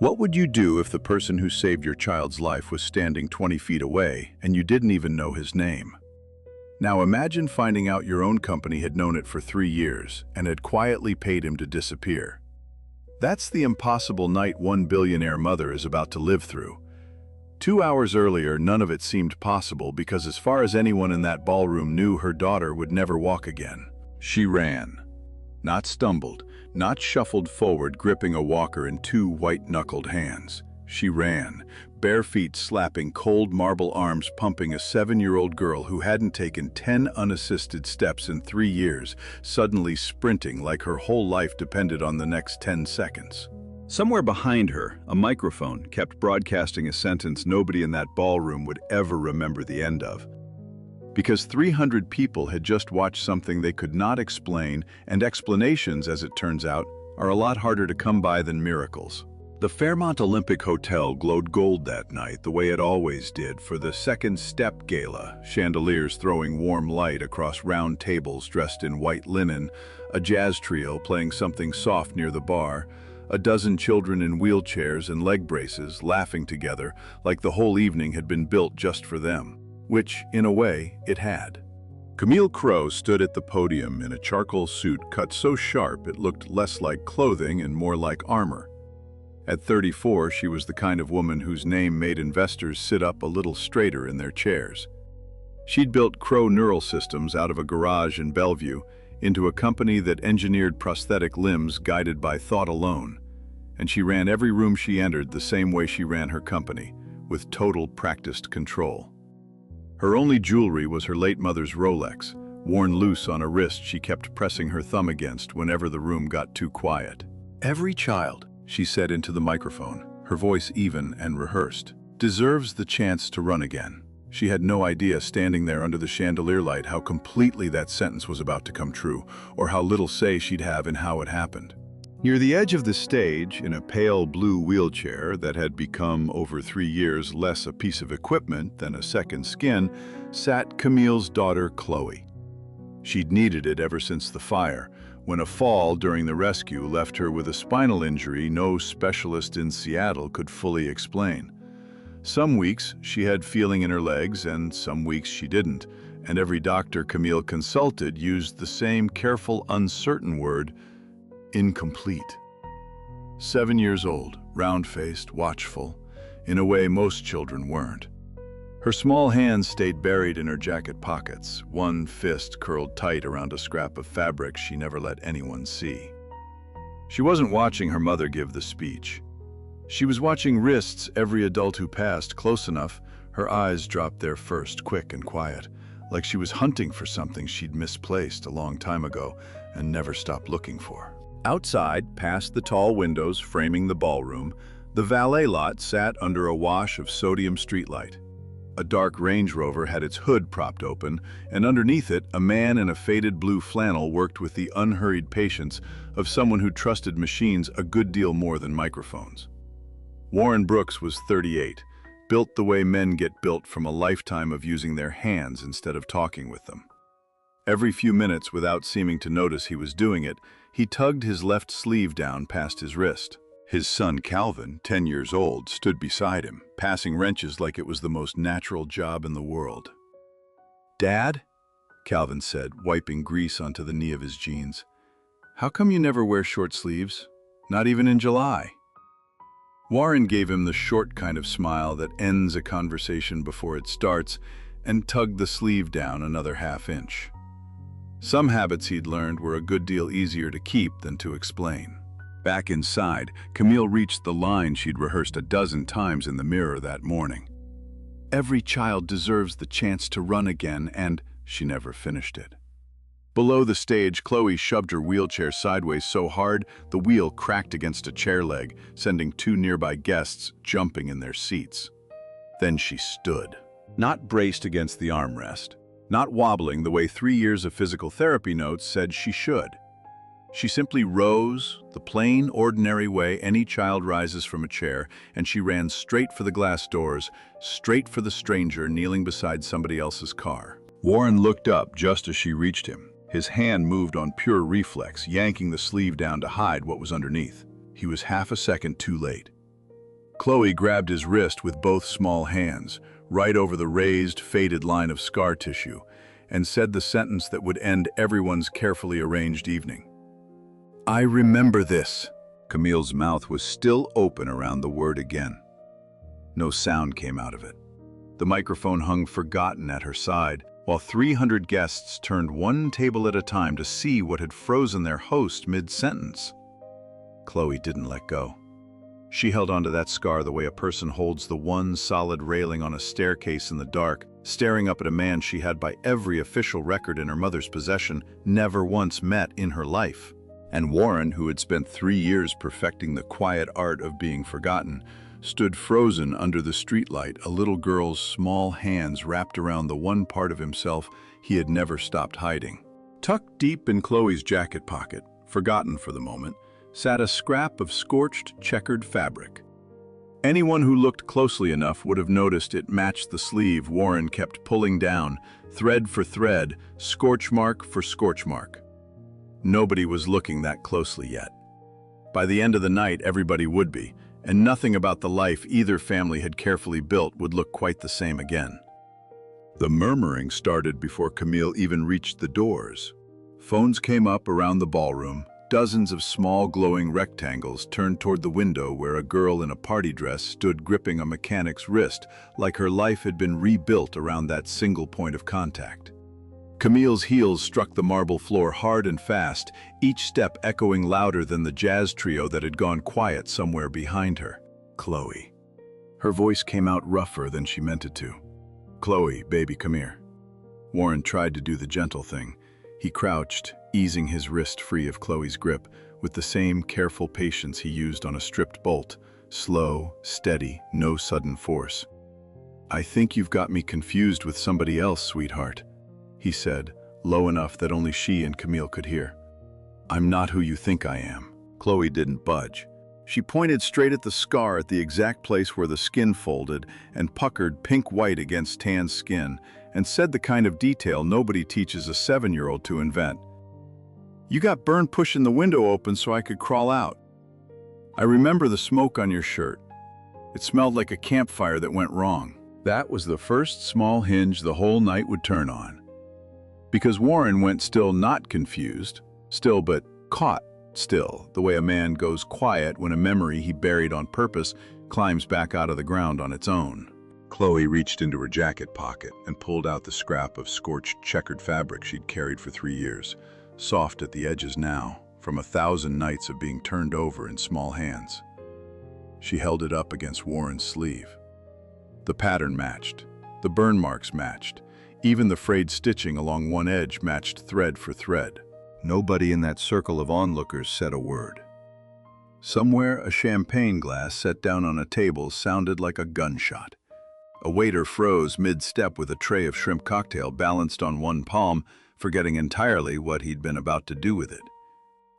What would you do if the person who saved your child's life was standing 20 feet away and you didn't even know his name? Now imagine finding out your own company had known it for 3 years and had quietly paid him to disappear. That's the impossible night one billionaire mother is about to live through. 2 hours earlier, none of it seemed possible because as far as anyone in that ballroom knew, her daughter would never walk again. She ran. Not stumbled, not shuffled forward gripping a walker in 2 white-knuckled hands. She ran, bare feet slapping cold marble arms pumping a 7-year-old girl who hadn't taken 10 unassisted steps in 3 years, suddenly sprinting like her whole life depended on the next 10 seconds. Somewhere behind her, a microphone kept broadcasting a sentence nobody in that ballroom would ever remember the end of. Because 300 people had just watched something they could not explain, and explanations, as it turns out, are a lot harder to come by than miracles. The Fairmont Olympic Hotel glowed gold that night the way it always did for the Second Step Gala, chandeliers throwing warm light across round tables dressed in white linen, a jazz trio playing something soft near the bar, a dozen children in wheelchairs and leg braces laughing together like the whole evening had been built just for them, which, in a way, it had. Camille Crowe stood at the podium in a charcoal suit cut so sharp it looked less like clothing and more like armor. At 34, she was the kind of woman whose name made investors sit up a little straighter in their chairs. She'd built Crowe Neural Systems out of a garage in Bellevue into a company that engineered prosthetic limbs guided by thought alone, and she ran every room she entered the same way she ran her company, with total practiced control. Her only jewelry was her late mother's Rolex, worn loose on a wrist she kept pressing her thumb against whenever the room got too quiet. "Every child," she said into the microphone, her voice even and rehearsed, "deserves the chance to run again." She had no idea standing there under the chandelier light how completely that sentence was about to come true, or how little say she'd have in how it happened. Near the edge of the stage, in a pale blue wheelchair that had become over 3 years less a piece of equipment than a second skin, sat Camille's daughter Chloe. She'd needed it ever since the fire, when a fall during the rescue left her with a spinal injury no specialist in Seattle could fully explain. Some weeks she had feeling in her legs and some weeks she didn't, and every doctor Camille consulted used the same careful, uncertain word, incomplete. 7 years old, round-faced, watchful, in a way most children weren't. Her small hands stayed buried in her jacket pockets, one fist curled tight around a scrap of fabric she never let anyone see. She wasn't watching her mother give the speech. She was watching wrists every adult who passed close enough, her eyes dropped there first, quick and quiet, like she was hunting for something she'd misplaced a long time ago and never stopped looking for. Outside, past the tall windows framing the ballroom, the valet lot sat under a wash of sodium streetlight. A dark Range Rover had its hood propped open, and underneath it, a man in a faded blue flannel worked with the unhurried patience of someone who trusted machines a good deal more than microphones. Warren Brooks was 38, built the way men get built from a lifetime of using their hands instead of talking with them. Every few minutes, without seeming to notice he was doing it, he tugged his left sleeve down past his wrist. His son Calvin, 10 years old, stood beside him, passing wrenches like it was the most natural job in the world. "Dad," Calvin said, wiping grease onto the knee of his jeans, "how come you never wear short sleeves? Not even in July?" Warren gave him the short kind of smile that ends a conversation before it starts and tugged the sleeve down another half-inch. Some habits he'd learned were a good deal easier to keep than to explain. Back inside, Camille reached the line she'd rehearsed a dozen times in the mirror that morning. "Every child deserves the chance to run again," and she never finished it. Below the stage, Chloe shoved her wheelchair sideways so hard the wheel cracked against a chair leg, sending 2 nearby guests jumping in their seats. Then she stood, not braced against the armrest, not wobbling the way 3 years of physical therapy notes said she should. She simply rose, the plain, ordinary way any child rises from a chair, and she ran straight for the glass doors, straight for the stranger kneeling beside somebody else's car. Warren looked up just as she reached him. His hand moved on pure reflex, yanking the sleeve down to hide what was underneath. He was half a second too late. Chloe grabbed his wrist with both small hands, right over the raised, faded line of scar tissue, and said the sentence that would end everyone's carefully arranged evening. "I remember this." Camille's mouth was still open around the word again. No sound came out of it. The microphone hung forgotten at her side, while 300 guests turned one table at a time to see what had frozen their host mid-sentence. Chloe didn't let go. She held onto that scar the way a person holds the one solid railing on a staircase in the dark, staring up at a man she had, by every official record in her mother's possession, never once met in her life. And Warren, who had spent 3 years perfecting the quiet art of being forgotten, stood frozen under the streetlight, a little girl's small hands wrapped around the one part of himself he had never stopped hiding. Tucked deep in Chloe's jacket pocket, forgotten for the moment, sat a scrap of scorched, checkered fabric. Anyone who looked closely enough would have noticed it matched the sleeve Warren kept pulling down, thread for thread, scorch mark for scorch mark. Nobody was looking that closely yet. By the end of the night, everybody would be, and nothing about the life either family had carefully built would look quite the same again. The murmuring started before Camille even reached the doors. Phones came up around the ballroom, dozens of small glowing rectangles turned toward the window where a girl in a party dress stood gripping a mechanic's wrist like her life had been rebuilt around that single point of contact. Camille's heels struck the marble floor hard and fast, each step echoing louder than the jazz trio that had gone quiet somewhere behind her. "Chloe." Her voice came out rougher than she meant it to. "Chloe, baby, come here." Warren tried to do the gentle thing. He crouched, easing his wrist free of Chloe's grip, with the same careful patience he used on a stripped bolt. Slow, steady, no sudden force. "I think you've got me confused with somebody else, sweetheart," he said, low enough that only she and Camille could hear. "I'm not who you think I am." Chloe didn't budge. She pointed straight at the scar at the exact place where the skin folded and puckered pink-white against tan skin, and said the kind of detail nobody teaches a 7-year-old to invent. "You got burned pushing the window open so I could crawl out. I remember the smoke on your shirt. It smelled like a campfire that went wrong." That was the first small hinge the whole night would turn on. Because Warren went still, not confused, still but caught still, the way a man goes quiet when a memory he buried on purpose climbs back out of the ground on its own. Chloe reached into her jacket pocket and pulled out the scrap of scorched checkered fabric she'd carried for 3 years, soft at the edges now, from 1,000 nights of being turned over in small hands. She held it up against Warren's sleeve. The pattern matched. The burn marks matched. Even the frayed stitching along one edge matched thread for thread. Nobody in that circle of onlookers said a word. Somewhere, a champagne glass set down on a table sounded like a gunshot. A waiter froze mid-step with a tray of shrimp cocktail balanced on one palm, forgetting entirely what he'd been about to do with it.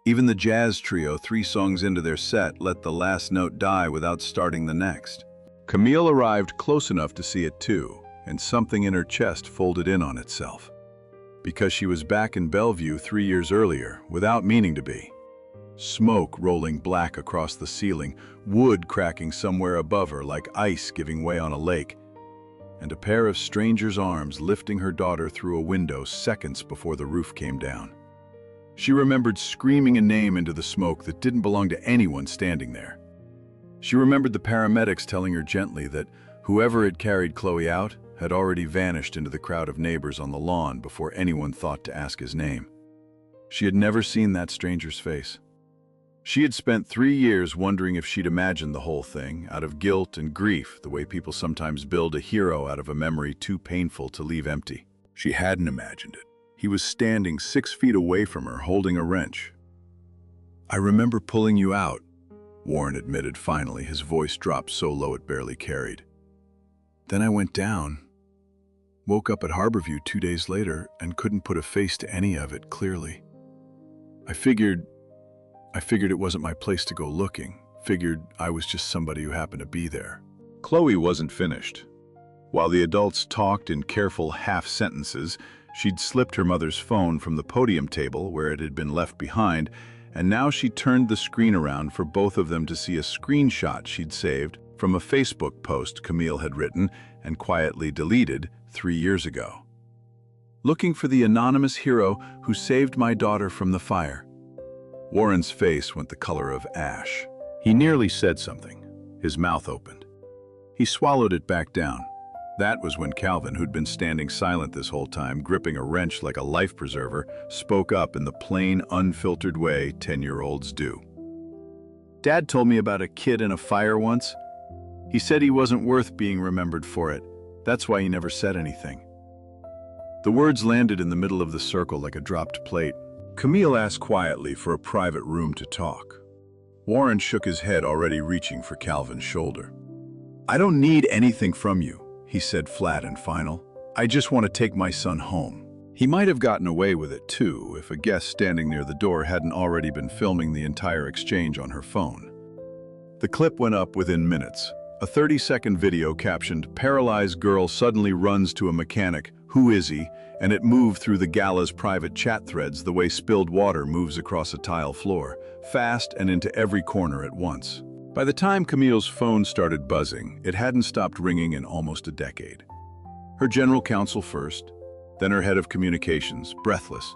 Even the jazz trio, 3 songs into their set, let the last note die without starting the next. Camille arrived close enough to see it too, and something in her chest folded in on itself. Because she was back in Bellevue 3 years earlier, without meaning to be. Smoke rolling black across the ceiling, wood cracking somewhere above her like ice giving way on a lake, and a pair of strangers' arms lifting her daughter through a window seconds before the roof came down. She remembered screaming a name into the smoke that didn't belong to anyone standing there. She remembered the paramedics telling her gently that whoever had carried Chloe out had already vanished into the crowd of neighbors on the lawn before anyone thought to ask his name. She had never seen that stranger's face. She had spent 3 years wondering if she'd imagined the whole thing, out of guilt and grief, the way people sometimes build a hero out of a memory too painful to leave empty. She hadn't imagined it. He was standing 6 feet away from her, holding a wrench. "I remember pulling you out," Warren admitted finally, his voice dropped so low it barely carried. "Then I went down. Woke up at Harborview 2 days later and couldn't put a face to any of it clearly. I figured it wasn't my place to go looking. Figured I was just somebody who happened to be there." Chloe wasn't finished. While the adults talked in careful half-sentences, she'd slipped her mother's phone from the podium table where it had been left behind, and now she turned the screen around for both of them to see a screenshot she'd saved from a Facebook post Camille had written and quietly deleted 3 years ago. Looking for the anonymous hero who saved my daughter from the fire. Warren's face went the color of ash. He nearly said something. His mouth opened. He swallowed it back down. That was when Calvin, who'd been standing silent this whole time, gripping a wrench like a life preserver, spoke up in the plain, unfiltered way 10-year-olds do. Dad told me about a kid in a fire once. He said he wasn't worth being remembered for it. That's why he never said anything. The words landed in the middle of the circle like a dropped plate. Camille asked quietly for a private room to talk. Warren shook his head, already reaching for Calvin's shoulder. "I don't need anything from you," he said flat and final. "I just want to take my son home." He might have gotten away with it too if a guest standing near the door hadn't already been filming the entire exchange on her phone. The clip went up within minutes. A 30-second video captioned, "Paralyzed girl suddenly runs to a mechanic. Who is he?" And it moved through the gala's private chat threads the way spilled water moves across a tile floor, fast and into every corner at once. By the time Camille's phone started buzzing, it hadn't stopped ringing in almost a decade. Her general counsel first, then her head of communications, breathless.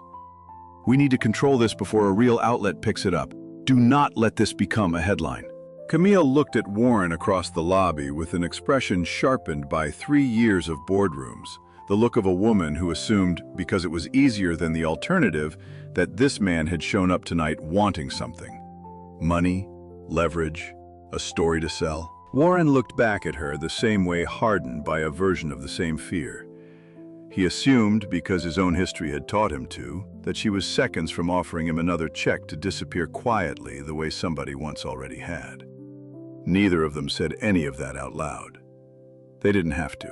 "We need to control this before a real outlet picks it up. Do not let this become a headline." Camille looked at Warren across the lobby with an expression sharpened by 3 years of boardrooms, the look of a woman who assumed, because it was easier than the alternative, that this man had shown up tonight wanting something. Money, leverage, a story to sell. Warren looked back at her the same way, hardened by a version of the same fear. He assumed, because his own history had taught him to, that she was seconds from offering him another check to disappear quietly the way somebody once already had. Neither of them said any of that out loud. They didn't have to.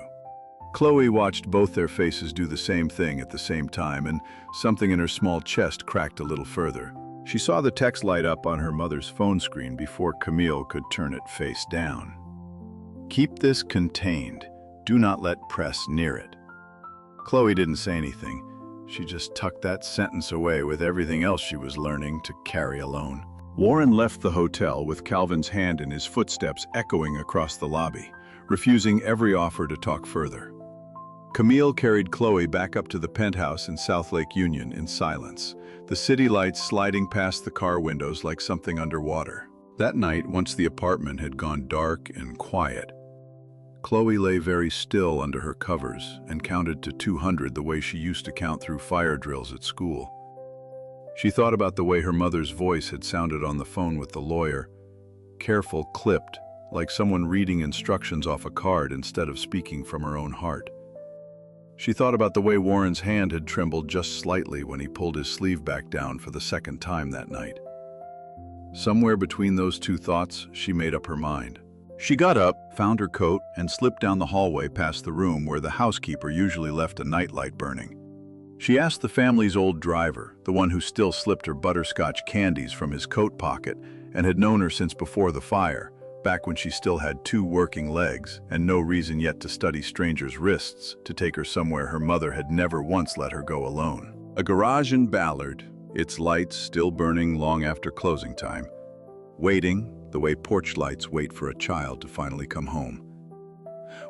Chloe watched both their faces do the same thing at the same time, and something in her small chest cracked a little further. She saw the text light up on her mother's phone screen before Camille could turn it face down. "Keep this contained. Do not let press near it." Chloe didn't say anything. She just tucked that sentence away with everything else she was learning to carry alone. Warren left the hotel with Calvin's hand in his footsteps echoing across the lobby, refusing every offer to talk further. Camille carried Chloe back up to the penthouse in South Lake Union in silence, the city lights sliding past the car windows like something underwater. That night, once the apartment had gone dark and quiet, Chloe lay very still under her covers and counted to 200 the way she used to count through fire drills at school. She thought about the way her mother's voice had sounded on the phone with the lawyer, careful, clipped, like someone reading instructions off a card instead of speaking from her own heart. She thought about the way Warren's hand had trembled just slightly when he pulled his sleeve back down for the second time that night. Somewhere between those two thoughts, she made up her mind. She got up, found her coat, and slipped down the hallway past the room where the housekeeper usually left a nightlight burning. She asked the family's old driver, the one who still slipped her butterscotch candies from his coat pocket and had known her since before the fire, back when she still had 2 working legs and no reason yet to study strangers' wrists, to take her somewhere her mother had never once let her go alone. A garage in Ballard, its lights still burning long after closing time, waiting the way porch lights wait for a child to finally come home.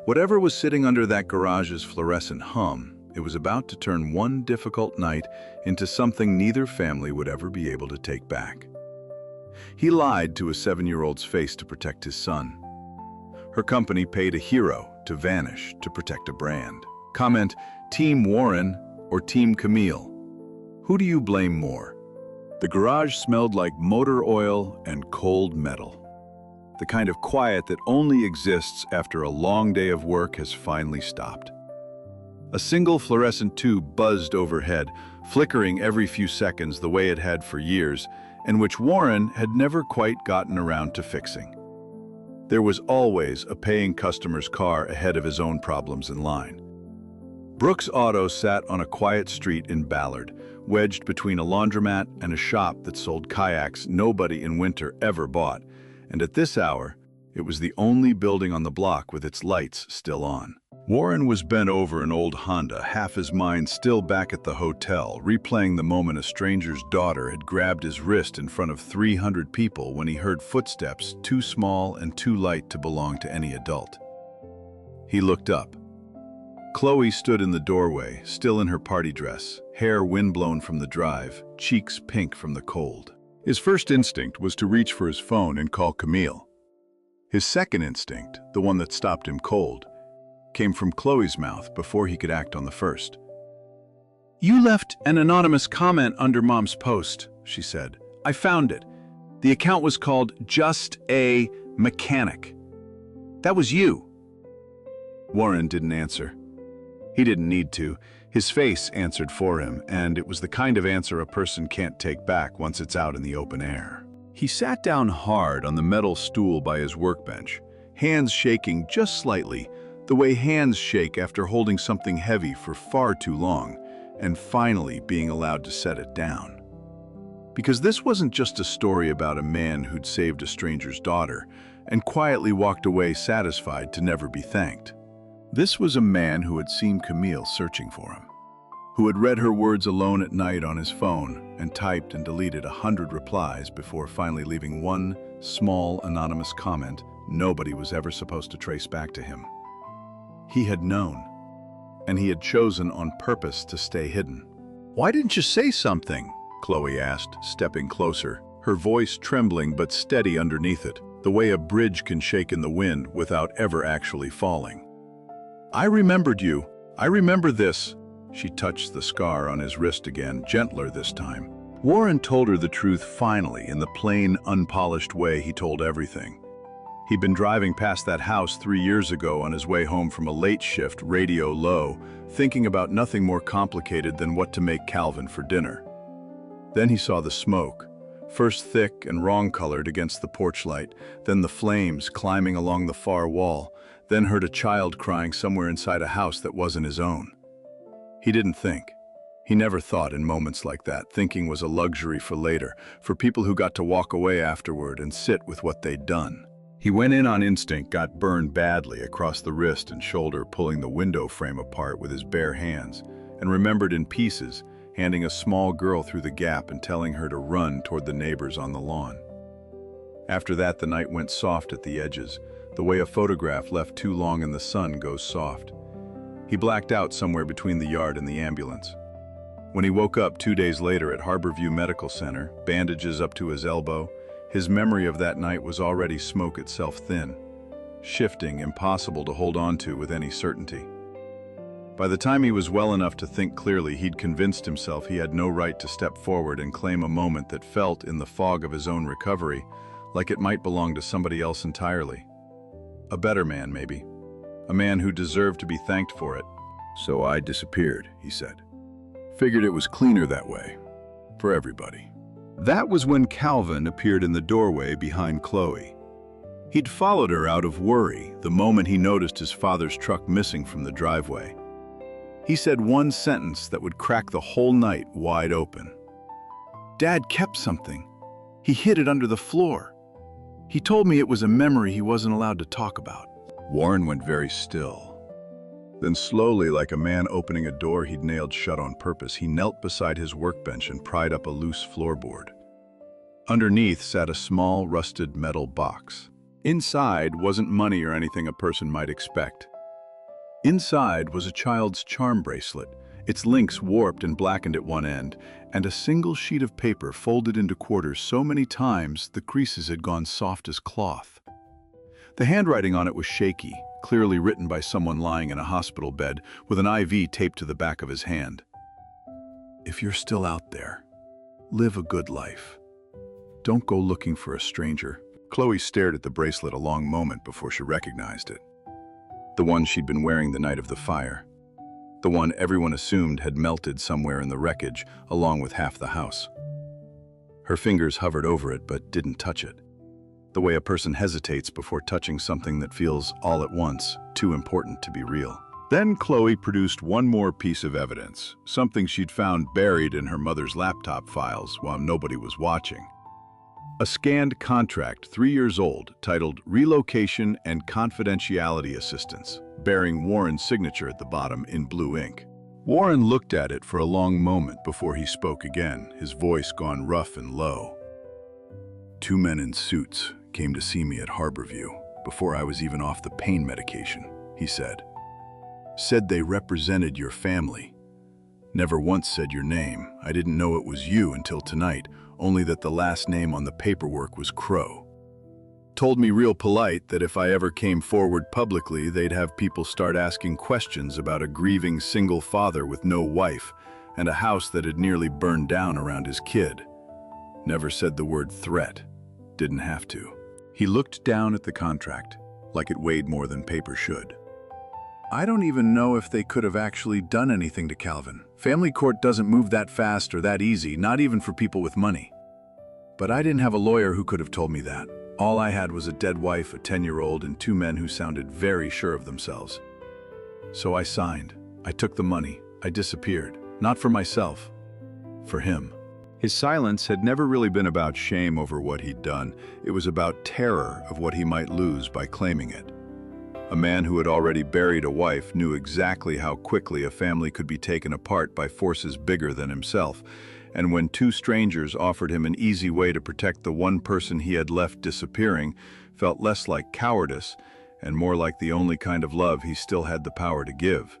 Whatever was sitting under that garage's fluorescent hum, it was about to turn one difficult night into something neither family would ever be able to take back. He lied to a 7-year-old's face to protect his son. Her company paid a hero to vanish to protect a brand. Comment, Team Warren or Team Camille? Who do you blame more? The garage smelled like motor oil and cold metal. The kind of quiet that only exists after a long day of work has finally stopped. A single fluorescent tube buzzed overhead, flickering every few seconds the way it had for years, and which Warren had never quite gotten around to fixing. There was always a paying customer's car ahead of his own problems in line. Brooks Auto sat on a quiet street in Ballard, wedged between a laundromat and a shop that sold kayaks nobody in winter ever bought, and at this hour, it was the only building on the block with its lights still on. Warren was bent over an old Honda, half his mind still back at the hotel, replaying the moment a stranger's daughter had grabbed his wrist in front of 300 people when he heard footsteps too small and too light to belong to any adult. He looked up. Chloe stood in the doorway, still in her party dress, hair windblown from the drive, cheeks pink from the cold. His first instinct was to reach for his phone and call Camille. His second instinct, the one that stopped him cold, came from Chloe's mouth before he could act on the first. "You left an anonymous comment under Mom's post," she said. "I found it. The account was called Just a Mechanic. That was you." Warren didn't answer. He didn't need to. His face answered for him, and it was the kind of answer a person can't take back once it's out in the open air. He sat down hard on the metal stool by his workbench, hands shaking just slightly, the way hands shake after holding something heavy for far too long, and finally being allowed to set it down. Because this wasn't just a story about a man who'd saved a stranger's daughter and quietly walked away satisfied to never be thanked. This was a man who had seen Camille searching for him, who had read her words alone at night on his phone and typed and deleted 100 replies before finally leaving one small anonymous comment nobody was ever supposed to trace back to him. He had known, and he had chosen on purpose to stay hidden. "Why didn't you say something?" Chloe asked, stepping closer, her voice trembling but steady underneath it, the way a bridge can shake in the wind without ever actually falling. "I remembered you. I remember this." She touched the scar on his wrist again, gentler this time. Warren told her the truth finally, in the plain, unpolished way he told everything. He'd been driving past that house 3 years ago on his way home from a late shift, radio low, thinking about nothing more complicated than what to make Calvin for dinner. Then he saw the smoke, first thick and wrong-colored against the porch light, then the flames climbing along the far wall, then heard a child crying somewhere inside a house that wasn't his own. He didn't think. He never thought in moments like that. Thinking was a luxury for later, for people who got to walk away afterward and sit with what they'd done. He went in on instinct, got burned badly across the wrist and shoulder, pulling the window frame apart with his bare hands, and remembered in pieces, handing a small girl through the gap and telling her to run toward the neighbors on the lawn. After that, the night went soft at the edges, the way a photograph left too long in the sun goes soft. He blacked out somewhere between the yard and the ambulance. When he woke up 2 days later at Harborview Medical Center, bandages up to his elbow, his memory of that night was already smoke itself thin, shifting, impossible to hold on to with any certainty. By the time he was well enough to think clearly, he'd convinced himself he had no right to step forward and claim a moment that felt, in the fog of his own recovery, like it might belong to somebody else entirely. A better man, maybe. A man who deserved to be thanked for it. "So I disappeared," he said. "Figured it was cleaner that way. For everybody." That was when Calvin appeared in the doorway behind Chloe. He'd followed her out of worry the moment he noticed his father's truck missing from the driveway. He said one sentence that would crack the whole night wide open. "Dad kept something. He hid it under the floor. He told me it was a memory he wasn't allowed to talk about." Warren went very still. Then slowly, like a man opening a door he'd nailed shut on purpose, he knelt beside his workbench and pried up a loose floorboard. Underneath sat a small, rusted metal box. Inside wasn't money or anything a person might expect. Inside was a child's charm bracelet, its links warped and blackened at one end, and a single sheet of paper folded into quarters so many times the creases had gone soft as cloth. The handwriting on it was shaky, clearly written by someone lying in a hospital bed with an IV taped to the back of his hand. "If you're still out there, live a good life. Don't go looking for a stranger." Chloe stared at the bracelet a long moment before she recognized it. The one she'd been wearing the night of the fire. The one everyone assumed had melted somewhere in the wreckage, along with half the house. Her fingers hovered over it but didn't touch it. The way a person hesitates before touching something that feels all at once too important to be real. Then Chloe produced one more piece of evidence, something she'd found buried in her mother's laptop files while nobody was watching. A scanned contract 3 years old titled Relocation and Confidentiality Assistance, bearing Warren's signature at the bottom in blue ink. Warren looked at it for a long moment before he spoke again, his voice gone rough and low. "Two men in suits came to see me at Harborview before I was even off the pain medication," he said. "Said they represented your family. Never once said your name. I didn't know it was you until tonight, only that the last name on the paperwork was Crow. Told me real polite that if I ever came forward publicly, they'd have people start asking questions about a grieving single father with no wife and a house that had nearly burned down around his kid. Never said the word threat. Didn't have to." He looked down at the contract, like it weighed more than paper should. "I don't even know if they could have actually done anything to Calvin. Family court doesn't move that fast or that easy, not even for people with money. But I didn't have a lawyer who could have told me that. All I had was a dead wife, a 10-year-old, and two men who sounded very sure of themselves. So I signed. I took the money. I disappeared. Not for myself. For him." His silence had never really been about shame over what he'd done. It was about terror of what he might lose by claiming it. A man who had already buried a wife knew exactly how quickly a family could be taken apart by forces bigger than himself, and when two strangers offered him an easy way to protect the one person he had left disappearing, felt less like cowardice and more like the only kind of love he still had the power to give.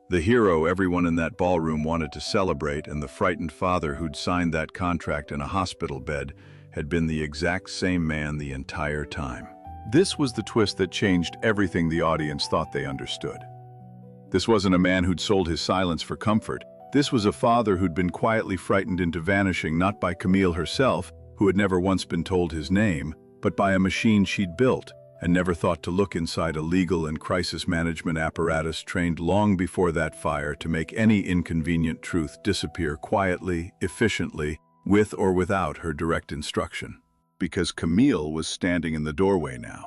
The hero everyone in that ballroom wanted to celebrate, and the frightened father who'd signed that contract in a hospital bed, had been the exact same man the entire time. This was the twist that changed everything the audience thought they understood. This wasn't a man who'd sold his silence for comfort. This was a father who'd been quietly frightened into vanishing, not by Camille herself, who had never once been told his name, but by a machine she'd built, and never thought to look inside a legal and crisis management apparatus trained long before that fire to make any inconvenient truth disappear quietly, efficiently, with or without her direct instruction. Because Camille was standing in the doorway now.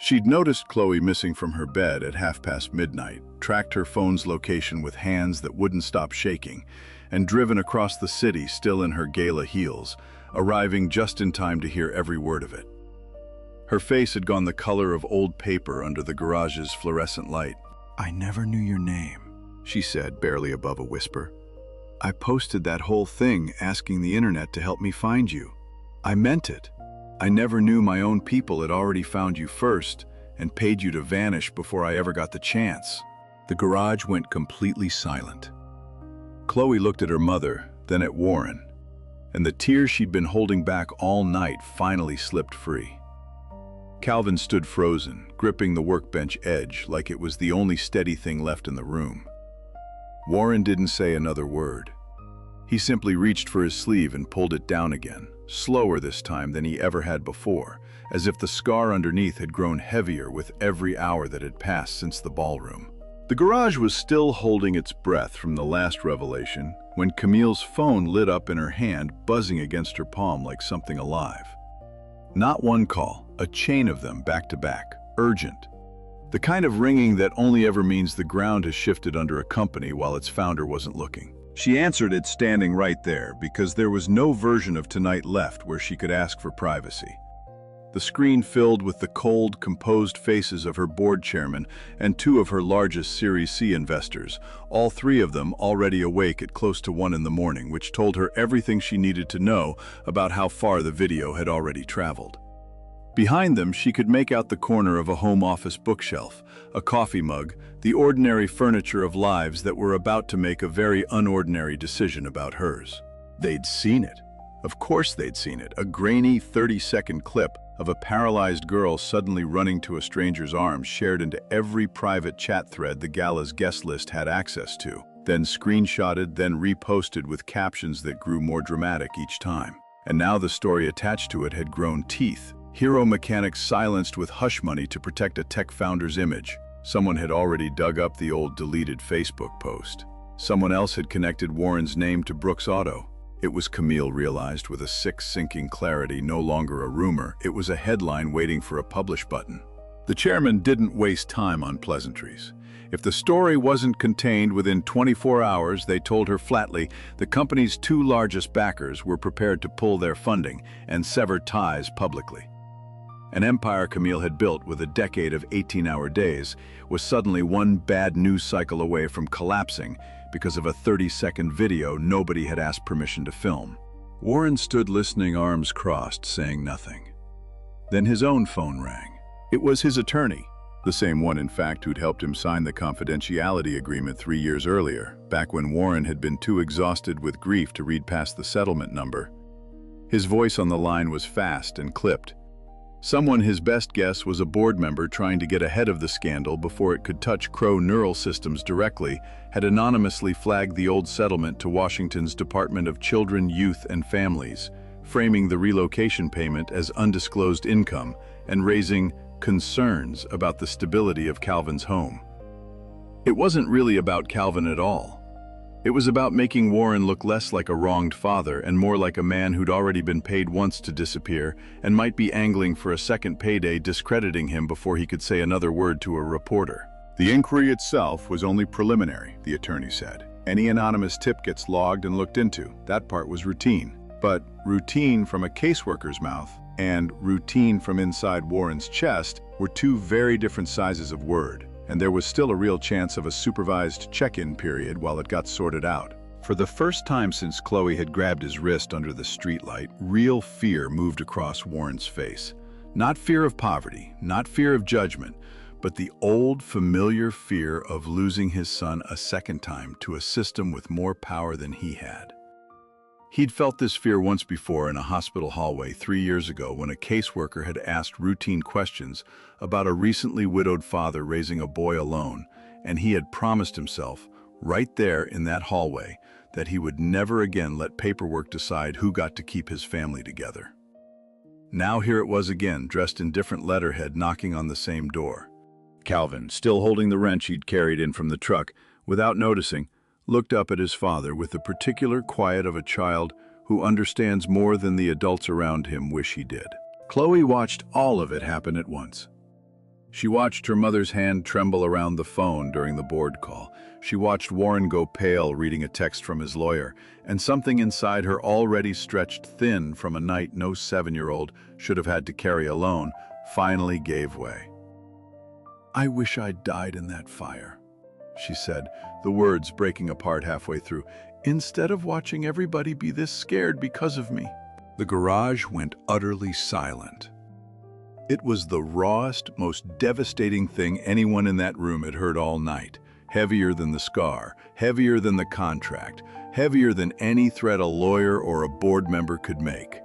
She'd noticed Chloe missing from her bed at midnight, tracked her phone's location with hands that wouldn't stop shaking, and driven across the city still in her gala heels, arriving just in time to hear every word of it. Her face had gone the color of old paper under the garage's fluorescent light. "I never knew your name," she said, barely above a whisper. "I posted that whole thing asking the internet to help me find you. I meant it. I never knew my own people had already found you first and paid you to vanish before I ever got the chance." The garage went completely silent. Chloe looked at her mother, then at Warren, and the tears she'd been holding back all night finally slipped free. Calvin stood frozen, gripping the workbench edge like it was the only steady thing left in the room. Warren didn't say another word. He simply reached for his sleeve and pulled it down again, slower this time than he ever had before, as if the scar underneath had grown heavier with every hour that had passed since the ballroom. The garage was still holding its breath from the last revelation when Camille's phone lit up in her hand, buzzing against her palm like something alive. Not one call, a chain of them back to back, urgent. The kind of ringing that only ever means the ground has shifted under a company while its founder wasn't looking. She answered it standing right there because there was no version of tonight left where she could ask for privacy. The screen filled with the cold, composed faces of her board chairman and two of her largest Series C investors, all three of them already awake at close to 1 in the morning, which told her everything she needed to know about how far the video had already traveled. Behind them, she could make out the corner of a home office bookshelf, a coffee mug, the ordinary furniture of lives that were about to make a very unordinary decision about hers. They'd seen it. Of course they'd seen it, a grainy 30-second clip of a paralyzed girl suddenly running to a stranger's arms shared into every private chat thread the gala's guest list had access to, then screenshotted, then reposted with captions that grew more dramatic each time. And now the story attached to it had grown teeth. Hero mechanics silenced with hush money to protect a tech founder's image. Someone had already dug up the old deleted Facebook post. Someone else had connected Warren's name to Brooks Auto. It was, Camille realized with a sick, sinking clarity, no longer a rumor. It was a headline waiting for a publish button. The chairman didn't waste time on pleasantries. If the story wasn't contained within 24 hours, they told her flatly, the company's two largest backers were prepared to pull their funding and sever ties publicly. An empire Camille had built with a decade of 18-hour days was suddenly one bad news cycle away from collapsing because of a 30-second video nobody had asked permission to film. Warren stood listening, arms crossed, saying nothing. Then his own phone rang. It was his attorney, the same one, in fact, who'd helped him sign the confidentiality agreement 3 years earlier, back when Warren had been too exhausted with grief to read past the settlement number. His voice on the line was fast and clipped. Someone his best guess was a board member trying to get ahead of the scandal before it could touch Crow Neural Systems directly, had anonymously flagged the old settlement to Washington's Department of Children, Youth, and Families, framing the relocation payment as undisclosed income and raising concerns about the stability of Calvin's home. It wasn't really about Calvin at all. It was about making Warren look less like a wronged father and more like a man who'd already been paid once to disappear and might be angling for a second payday, discrediting him before he could say another word to a reporter. The inquiry itself was only preliminary, the attorney said. Any anonymous tip gets logged and looked into. That part was routine. But routine from a caseworker's mouth and routine from inside Warren's chest were two very different sizes of word. And there was still a real chance of a supervised check-in period while it got sorted out. For the first time since Chloe had grabbed his wrist under the streetlight, real fear moved across Warren's face. Not fear of poverty, not fear of judgment, but the old, familiar fear of losing his son a second time to a system with more power than he had. He'd felt this fear once before in a hospital hallway 3 years ago when a caseworker had asked routine questions about a recently widowed father raising a boy alone, and he had promised himself, right there in that hallway, that he would never again let paperwork decide who got to keep his family together. Now here it was again, dressed in different letterhead, knocking on the same door. Calvin, still holding the wrench he'd carried in from the truck, without noticing, looked up at his father with the particular quiet of a child who understands more than the adults around him wish he did. Chloe watched all of it happen at once. She watched her mother's hand tremble around the phone during the board call. She watched Warren go pale reading a text from his lawyer, and something inside her, already stretched thin from a night no 7-year-old should have had to carry alone, finally gave way. "I wish I'd died in that fire," she said, the words breaking apart halfway through, "instead of watching everybody be this scared because of me." The garage went utterly silent. It was the rawest, most devastating thing anyone in that room had heard all night. Heavier than the scar, heavier than the contract, heavier than any threat a lawyer or a board member could make.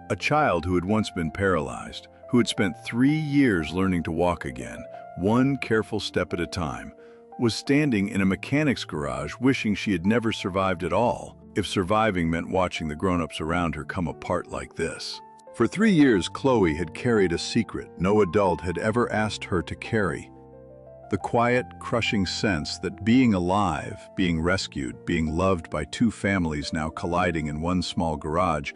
A child who had once been paralyzed, who had spent 3 years learning to walk again, one careful step at a time, was standing in a mechanic's garage wishing she had never survived at all, if surviving meant watching the grown-ups around her come apart like this. For 3 years, Chloe had carried a secret no adult had ever asked her to carry. The quiet, crushing sense that being alive, being rescued, being loved by two families now colliding in one small garage,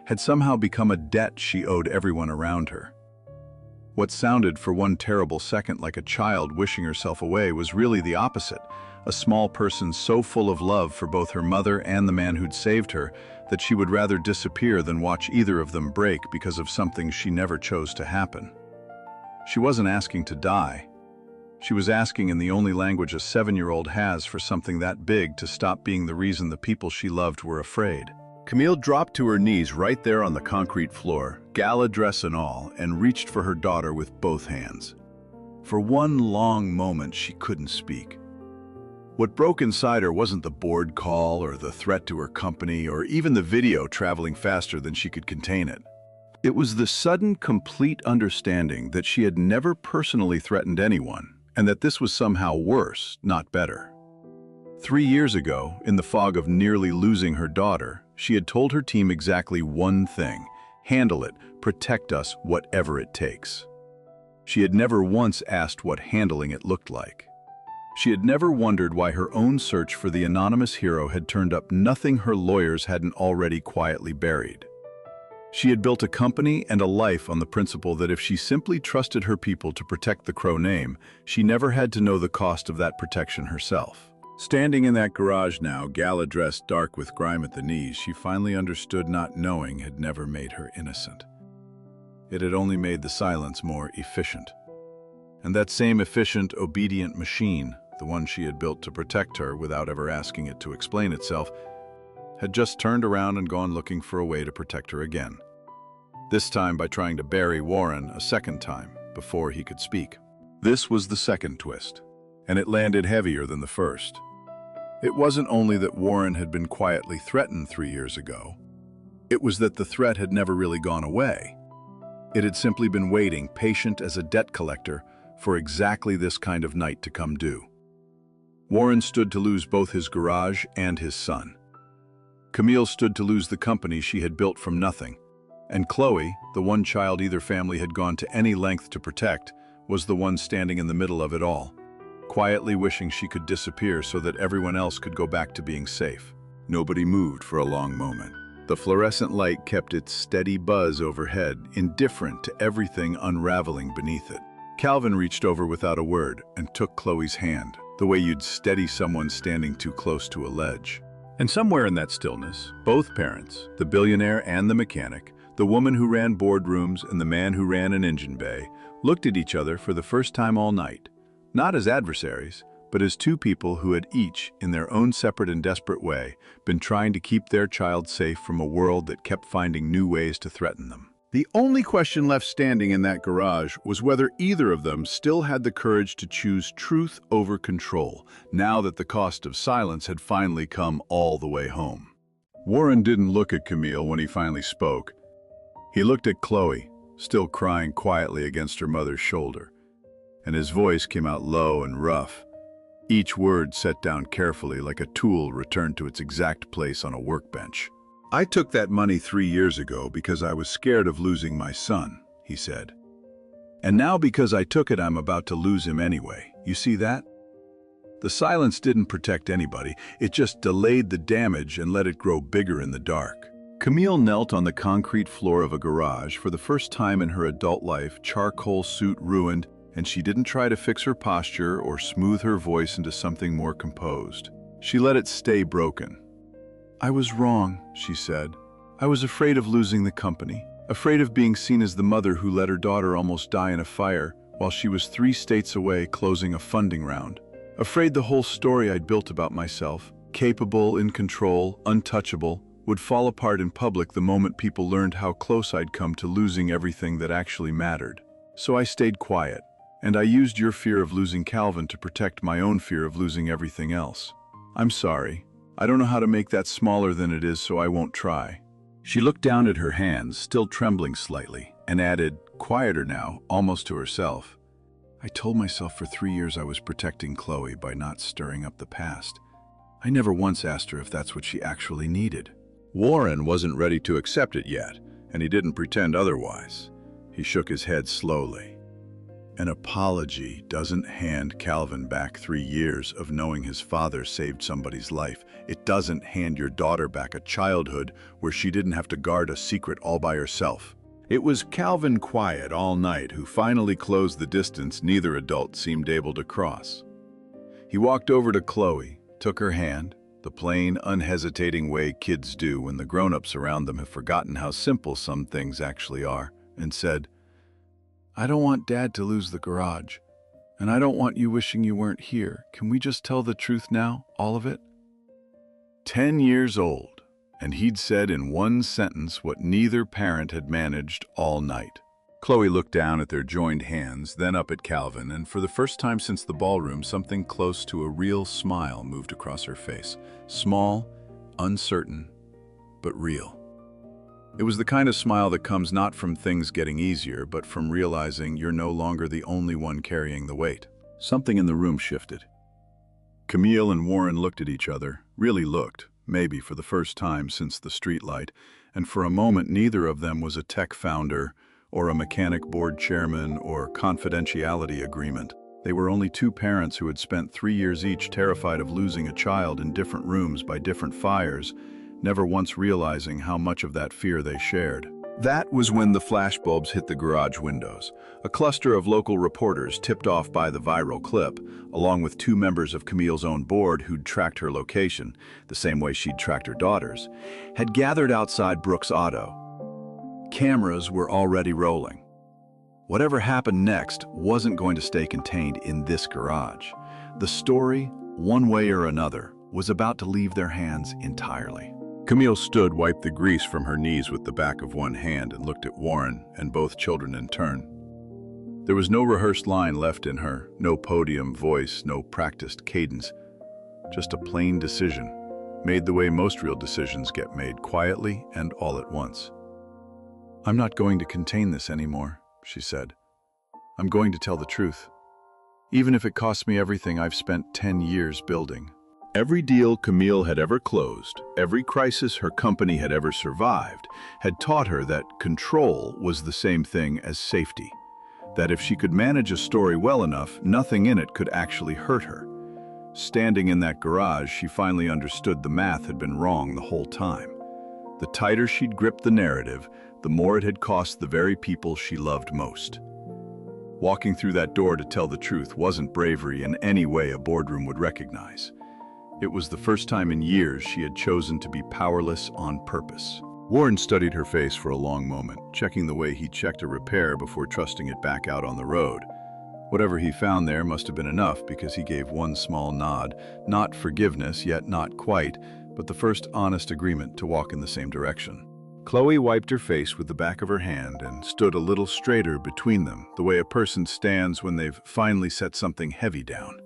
had somehow become a debt she owed everyone around her. What sounded for one terrible second like a child wishing herself away was really the opposite, a small person so full of love for both her mother and the man who'd saved her that she would rather disappear than watch either of them break because of something she never chose to happen. She wasn't asking to die. She was asking in the only language a 7-year-old has for something that big to stop being the reason the people she loved were afraid. Camille dropped to her knees right there on the concrete floor, gala dress and all, and reached for her daughter with both hands. For one long moment, she couldn't speak. What broke inside her wasn't the board call or the threat to her company or even the video traveling faster than she could contain it. It was the sudden, complete understanding that she had never personally threatened anyone, and that this was somehow worse, not better. 3 years ago, in the fog of nearly losing her daughter, she had told her team exactly one thing: handle it, protect us, whatever it takes. She had never once asked what handling it looked like. She had never wondered why her own search for the anonymous hero had turned up nothing her lawyers hadn't already quietly buried. She had built a company and a life on the principle that if she simply trusted her people to protect the Crow name, she never had to know the cost of that protection herself. Standing in that garage now, gala-dressed dark with grime at the knees, she finally understood not knowing had never made her innocent. It had only made the silence more efficient. And that same efficient, obedient machine, the one she had built to protect her without ever asking it to explain itself, had just turned around and gone looking for a way to protect her again. This time by trying to bury Warren a second time before he could speak. This was the second twist, and it landed heavier than the first. It wasn't only that Warren had been quietly threatened 3 years ago. It was that the threat had never really gone away. It had simply been waiting, patient as a debt collector, for exactly this kind of night to come due. Warren stood to lose both his garage and his son. Camille stood to lose the company she had built from nothing. And Chloe, the one child either family had gone to any length to protect, was the one standing in the middle of it all, quietly wishing she could disappear so that everyone else could go back to being safe. Nobody moved for a long moment. The fluorescent light kept its steady buzz overhead, indifferent to everything unraveling beneath it. Calvin reached over without a word and took Chloe's hand, the way you'd steady someone standing too close to a ledge. And somewhere in that stillness, both parents, the billionaire and the mechanic, the woman who ran boardrooms and the man who ran an engine bay, looked at each other for the first time all night, not as adversaries, but as two people who had each, in their own separate and desperate way, been trying to keep their child safe from a world that kept finding new ways to threaten them. The only question left standing in that garage was whether either of them still had the courage to choose truth over control, now that the cost of silence had finally come all the way home. Warren didn't look at Camille when he finally spoke. He looked at Chloe, still crying quietly against her mother's shoulder, and his voice came out low and rough, each word set down carefully like a tool returned to its exact place on a workbench. "I took that money 3 years ago because I was scared of losing my son," he said. "And now because I took it, I'm about to lose him anyway. You see that?" The silence didn't protect anybody, it just delayed the damage and let it grow bigger in the dark. Camille knelt on the concrete floor of a garage for the first time in her adult life, charcoal suit ruined, and she didn't try to fix her posture or smooth her voice into something more composed. She let it stay broken. "I was wrong," she said. "I was afraid of losing the company, afraid of being seen as the mother who let her daughter almost die in a fire while she was 3 states away closing a funding round. Afraid the whole story I'd built about myself, capable, in control, untouchable, would fall apart in public the moment people learned how close I'd come to losing everything that actually mattered. So I stayed quiet, and I used your fear of losing Calvin to protect my own fear of losing everything else. I'm sorry. I don't know how to make that smaller than it is, so I won't try." She looked down at her hands, still trembling slightly, and added, quieter now, almost to herself, "I told myself for 3 years I was protecting Chloe by not stirring up the past. I never once asked her if that's what she actually needed." Warren wasn't ready to accept it yet, and he didn't pretend otherwise. He shook his head slowly. "An apology doesn't hand Calvin back 3 years of knowing his father saved somebody's life. It doesn't hand your daughter back a childhood where she didn't have to guard a secret all by herself." It was Calvin quiet all night who finally closed the distance neither adult seemed able to cross. He walked over to Chloe, took her hand, the plain, unhesitating way kids do when the grown-ups around them have forgotten how simple some things actually are, and said, "I don't want Dad to lose the garage, and I don't want you wishing you weren't here. Can we just tell the truth now, all of it?" 10 years old, and he'd said in one sentence what neither parent had managed all night. Chloe looked down at their joined hands, then up at Calvin, and for the first time since the ballroom, something close to a real smile moved across her face. Small, uncertain, but real. It was the kind of smile that comes not from things getting easier, but from realizing you're no longer the only one carrying the weight. Something in the room shifted. Camille and Warren looked at each other, really looked, maybe for the first time since the streetlight, and for a moment neither of them was a tech founder or a mechanic board chairman or confidentiality agreement. They were only two parents who had spent 3 years each terrified of losing a child in different rooms by different fires, never once realizing how much of that fear they shared. That was when the flashbulbs hit the garage windows. A cluster of local reporters, tipped off by the viral clip, along with 2 members of Camille's own board who'd tracked her location, the same way she'd tracked her daughter's, had gathered outside Brooks' Auto. cameras were already rolling. Whatever happened next wasn't going to stay contained in this garage. The story, one way or another, was about to leave their hands entirely. Camille stood, wiped the grease from her knees with the back of one hand, and looked at Warren and both children in turn. There was no rehearsed line left in her, no podium voice, no practiced cadence. Just a plain decision, made the way most real decisions get made, quietly and all at once. "I'm not going to contain this anymore," she said. "I'm going to tell the truth, even if it costs me everything I've spent 10 years building." Every deal Camille had ever closed, every crisis her company had ever survived, had taught her that control was the same thing as safety. That if she could manage a story well enough, nothing in it could actually hurt her. Standing in that garage, she finally understood the math had been wrong the whole time. The tighter she'd gripped the narrative, the more it had cost the very people she loved most. Walking through that door to tell the truth wasn't bravery in any way a boardroom would recognize. It was the first time in years she had chosen to be powerless on purpose. Warren studied her face for a long moment, checking the way he checked a repair before trusting it back out on the road. Whatever he found there must have been enough, because he gave one small nod, not forgiveness, yet not quite, but the first honest agreement to walk in the same direction. Chloe wiped her face with the back of her hand and stood a little straighter between them, the way a person stands when they've finally set something heavy down.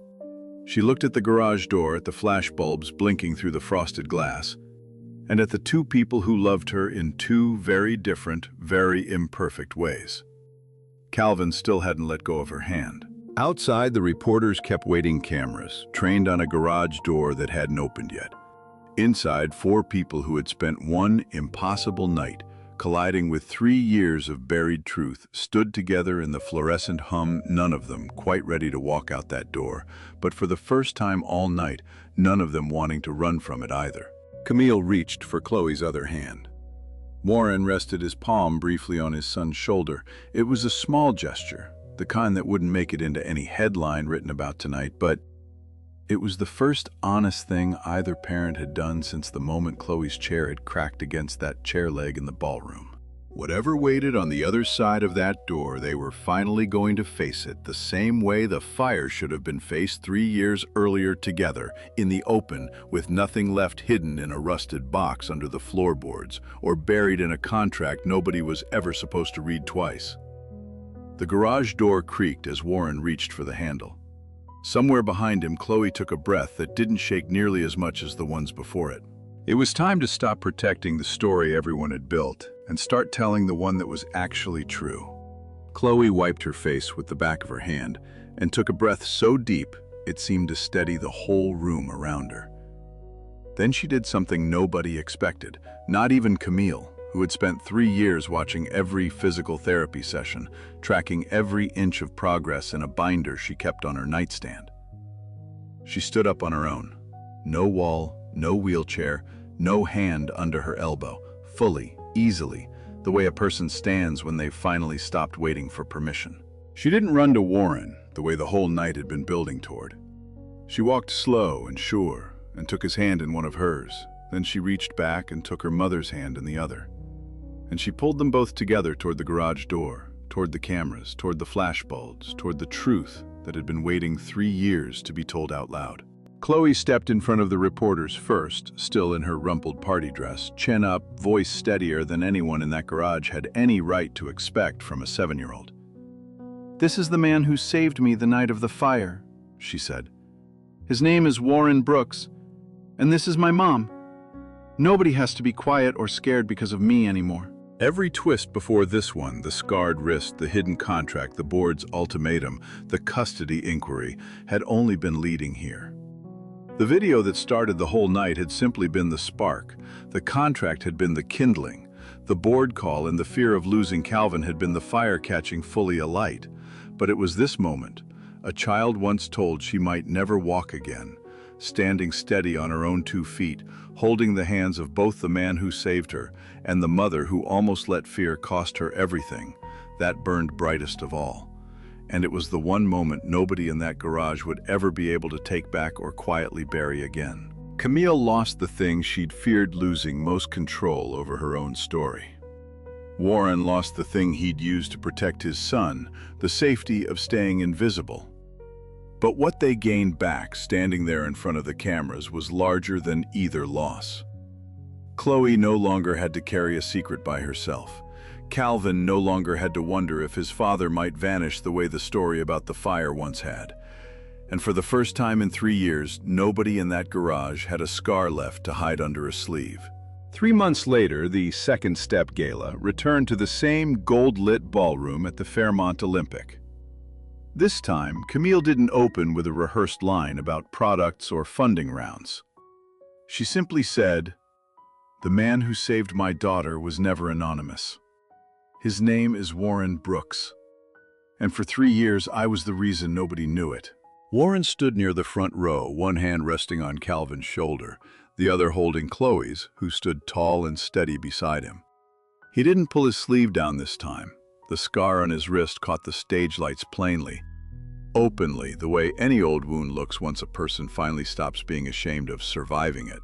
She looked at the garage door, at the flash bulbs blinking through the frosted glass, and at the two people who loved her in two very different, very imperfect ways. Calvin still hadn't let go of her hand. Outside, the reporters kept waiting cameras, trained on a garage door that hadn't opened yet. Inside, 4 people who had spent one impossible night colliding with 3 years of buried truth, stood together in the fluorescent hum, none of them quite ready to walk out that door, but for the first time all night, none of them wanting to run from it either. Camille reached for Chloe's other hand. Warren rested his palm briefly on his son's shoulder. It was a small gesture, the kind that wouldn't make it into any headline written about tonight, but it was the first honest thing either parent had done since the moment Chloe's chair had cracked against that chair leg in the ballroom. Whatever waited on the other side of that door, they were finally going to face it the same way the fire should have been faced 3 years earlier, together, in the open, with nothing left hidden in a rusted box under the floorboards, or buried in a contract nobody was ever supposed to read twice. The garage door creaked as Warren reached for the handle. Somewhere behind him, Chloe took a breath that didn't shake nearly as much as the ones before it. It was time to stop protecting the story everyone had built and start telling the one that was actually true. Chloe wiped her face with the back of her hand and took a breath so deep it seemed to steady the whole room around her. Then she did something nobody expected, not even Camille, who had spent 3 years watching every physical therapy session, tracking every inch of progress in a binder she kept on her nightstand. She stood up on her own. No wall, no wheelchair, no hand under her elbow, fully, easily, the way a person stands when they've finally stopped waiting for permission. She didn't run to Warren, the way the whole night had been building toward. She walked slow and sure, and took his hand in one of hers. Then she reached back and took her mother's hand in the other. And she pulled them both together toward the garage door, toward the cameras, toward the flashbulbs, toward the truth that had been waiting 3 years to be told out loud. Chloe stepped in front of the reporters first, still in her rumpled party dress, chin up, voice steadier than anyone in that garage had any right to expect from a 7-year-old. "This is the man who saved me the night of the fire," she said. "His name is Warren Brooks, and this is my mom. Nobody has to be quiet or scared because of me anymore." Every twist before this one, the scarred wrist, the hidden contract, the board's ultimatum, the custody inquiry, had only been leading here. The video that started the whole night had simply been the spark. The contract had been the kindling. The board call and the fear of losing Calvin had been the fire catching fully alight. But it was this moment, a child once told she might never walk again, standing steady on her own 2 feet, holding the hands of both the man who saved her and the mother who almost let fear cost her everything, that burned brightest of all. And it was the one moment nobody in that garage would ever be able to take back or quietly bury again. Camille lost the thing she'd feared losing most: control over her own story. Warren lost the thing he'd used to protect his son, the safety of staying invisible. But what they gained back standing there in front of the cameras was larger than either loss. Chloe no longer had to carry a secret by herself. Calvin no longer had to wonder if his father might vanish the way the story about the fire once had. And for the first time in 3 years, nobody in that garage had a scar left to hide under a sleeve. 3 months later, the Second Step Gala returned to the same gold-lit ballroom at the Fairmont Olympic. This time, Camille didn't open with a rehearsed line about products or funding rounds. She simply said, "The man who saved my daughter was never anonymous. His name is Warren Brooks. And for 3 years, I was the reason nobody knew it." Warren stood near the front row, one hand resting on Calvin's shoulder, the other holding Chloe's, who stood tall and steady beside him. He didn't pull his sleeve down this time. The scar on his wrist caught the stage lights plainly, openly, the way any old wound looks once a person finally stops being ashamed of surviving it.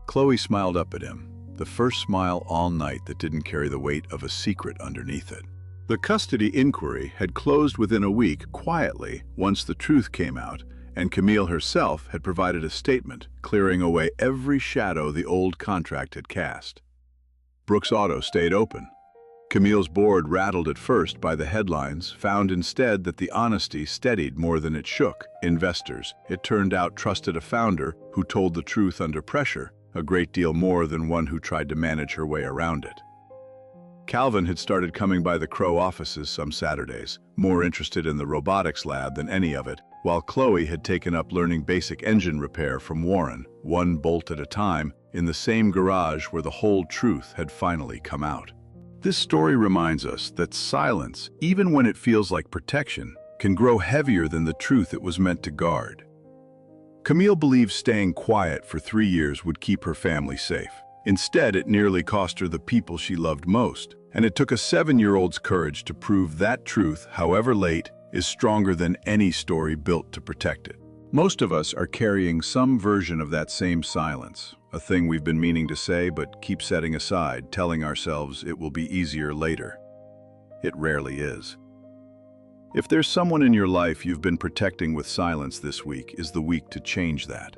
Chloe smiled up at him, the first smile all night that didn't carry the weight of a secret underneath it. The custody inquiry had closed within a week, quietly, once the truth came out, and Camille herself had provided a statement, clearing away every shadow the old contract had cast. Brooks Auto stayed open. Camille's board, rattled at first by the headlines, found instead that the honesty steadied more than it shook. Investors, it turned out, trusted a founder who told the truth under pressure, a great deal more than one who tried to manage her way around it. Calvin had started coming by the Crow offices some Saturdays, more interested in the robotics lab than any of it, while Chloe had taken up learning basic engine repair from Warren, one bolt at a time, in the same garage where the whole truth had finally come out. This story reminds us that silence, even when it feels like protection, can grow heavier than the truth it was meant to guard. Camille believed staying quiet for 3 years would keep her family safe. Instead, it nearly cost her the people she loved most. And it took a 7-year-old's courage to prove that truth, however late, is stronger than any story built to protect it. Most of us are carrying some version of that same silence, a thing we've been meaning to say but keep setting aside, telling ourselves it will be easier later. It rarely is. If there's someone in your life you've been protecting with silence this week, is the week to change that.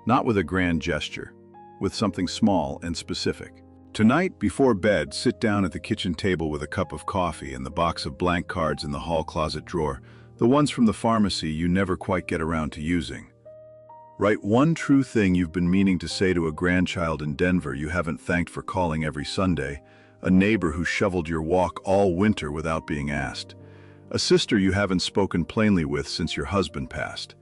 Not with a grand gesture, with something small and specific. Tonight, before bed, sit down at the kitchen table with a cup of coffee and the box of blank cards in the hall closet drawer, the ones from the pharmacy you never quite get around to using. Write one true thing you've been meaning to say to a grandchild in Denver you haven't thanked for calling every Sunday, a neighbor who shoveled your walk all winter without being asked, a sister you haven't spoken plainly with since your husband passed.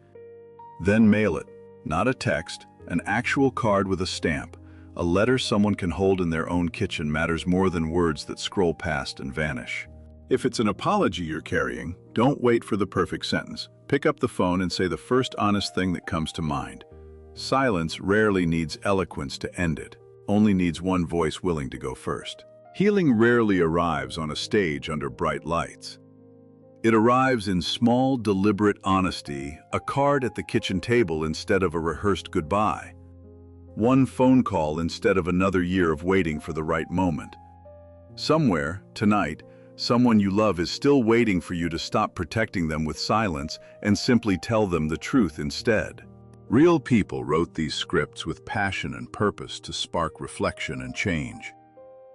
Then mail it, not a text, an actual card with a stamp. A letter someone can hold in their own kitchen matters more than words that scroll past and vanish. If it's an apology you're carrying, don't wait for the perfect sentence. Pick up the phone and say the first honest thing that comes to mind. Silence rarely needs eloquence to end it, only needs one voice willing to go first. Healing rarely arrives on a stage under bright lights. It arrives in small, deliberate honesty, a card at the kitchen table instead of a rehearsed goodbye. One phone call instead of another year of waiting for the right moment. Somewhere, tonight, someone you love is still waiting for you to stop protecting them with silence and simply tell them the truth instead. Real people wrote these scripts with passion and purpose to spark reflection and change.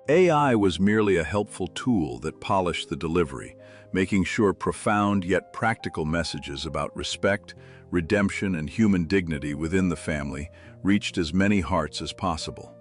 AI was merely a helpful tool that polished the delivery, making sure profound yet practical messages about respect, redemption, and human dignity within the family reached as many hearts as possible.